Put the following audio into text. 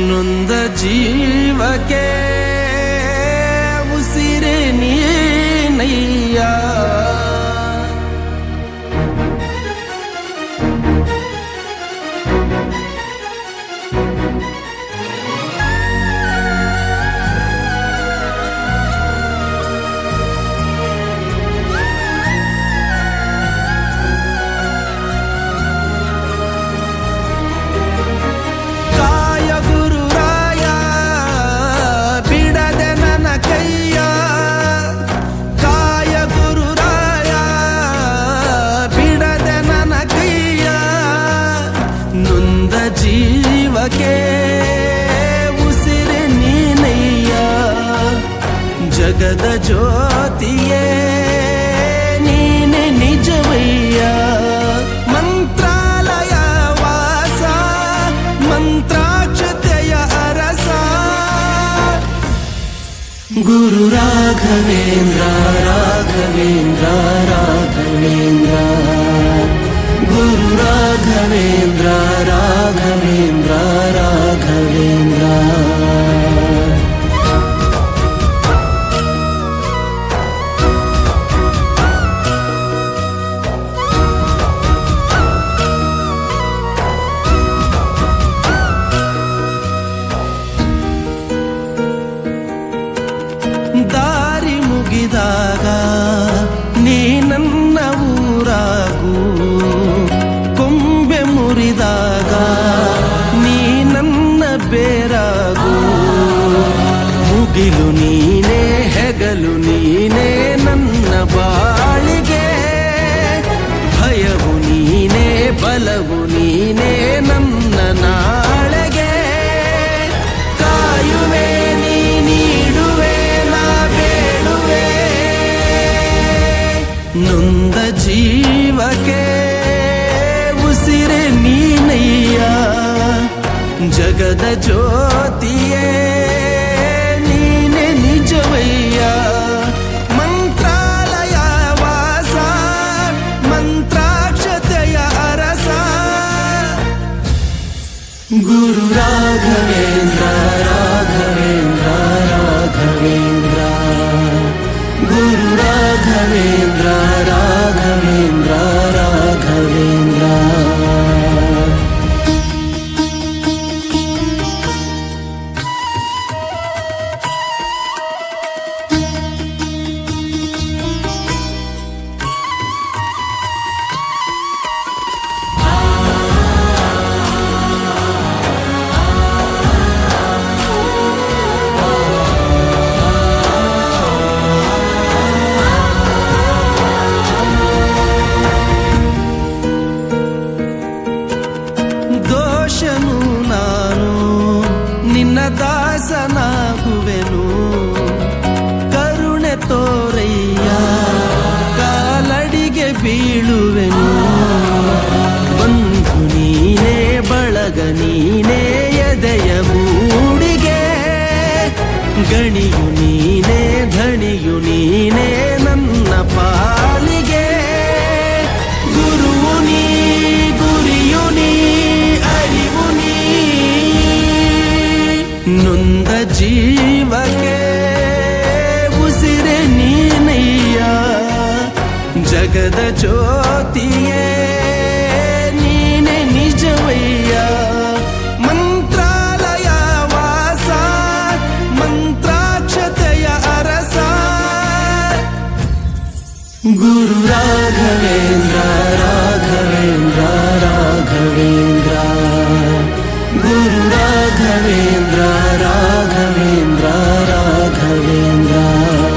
ನೊಂದ ಜೀವಕ್ಕೆ ಉಸಿರೇ ನೀನಯ್ಯ. ಜೀವಕ್ಕೆ ಉಸಿರೆ ನೀನಯ್ಯ. ಜಗದ ಜ್ಯೋತಿಯೇ ನೀನೆ ನಿಜವಯ್ಯ. ಮಂತ್ರಾಲಯ ವಾಸ ಮಂತ್ರಾಕ್ಷತೆಯ ಅರಸ ಗುರು ರಾಘವೇಂದ್ರ ರಾಘವೇಂದ್ರ ರಾಘವೇಂದ್ರ ಗುರು ರಾಘವೇಂದ್ರ ರಾಘವೇಂದ್ರ ರಾಘವೇಂದ್ರ. ದಾರಿ ಮುಗಿದಾಗ ನೀ ನನ್ನ ಊರಾಗು, ಕೊಂಬೆ ಮುರಿದಾಗ ನೀ ನನ್ನ ಬೇರಾಗು. ಮುಗಿಲು ನೀನೇ ಹೆಗಲು ನೀನೇ ನನ್ನ ಬಾಳಿಗೆ. ಭಯವು ನೀನೇ ಬಲವು ನೀನೇ ನನ್ನ ನಾಳೆಗೆ. ಕಾಯುವೆ ನೀ ನೀಡುವೆ ನಾ ಬೇಡುವೆ. ನೊಂದ ಜೀವಕ್ಕೆ ಉಸಿರೆ ನೀನಯ್ಯ. ಜಗದ ಜ್ಯೋತಿಯೇ ನೀನೆ ನಿಜವಯ್ಯ. ಮಂತ್ರಾಲಯ ವಾಸ ಮಂತ್ರಾಕ್ಷತೆಯ ಅರಸ ಗುರು ರಾಘವೇಂದ್ರ ರಾಘವೇಂದ್ರ ರಾಘವೇಂದ್ರ ಗುರು ರಾಘವೇಂದ್ರ ರಾಘವೇಂದ್ರ ರಾಘವೇಂದ್ರ. ದೋಷನು ನಾನು ನಿನ್ನ ದಾಸನಾಗುವೆನು. ಕರುಣೆ ತೋರಯ್ಯ ಕಾಲಡಿಗೆ ಬೀಳುವೆನು. ಬಂಧು ನೀನೇ ಬಳಗ ನೀನೇ ಎದೆಯ ಮೂಡಿಗೆ. ಗಣಿಯು ನೀನೇ ಧಣಿಯು ನೀನೇ ನನ್ನ ಪಾಲಿಗೆ. ಗುರುವು ನೀ ಗುರಿಯು ನೀ ಅರಿವು ನೀ. ನೊಂದ ಜೀವಕ್ಕೆ ಉಸಿರೆ ನೀನಯ್ಯ. ಜಗದ ಜ್ಯೋತಿಯೇ ನೀನೆ ನಿಜವಯ್ಯ. ಮಂತ್ರಾಲಯ ವಾಸ ಮಂತ್ರಾಕ್ಷತೆಯ ಅರಸ ಗುರು ರಾಘ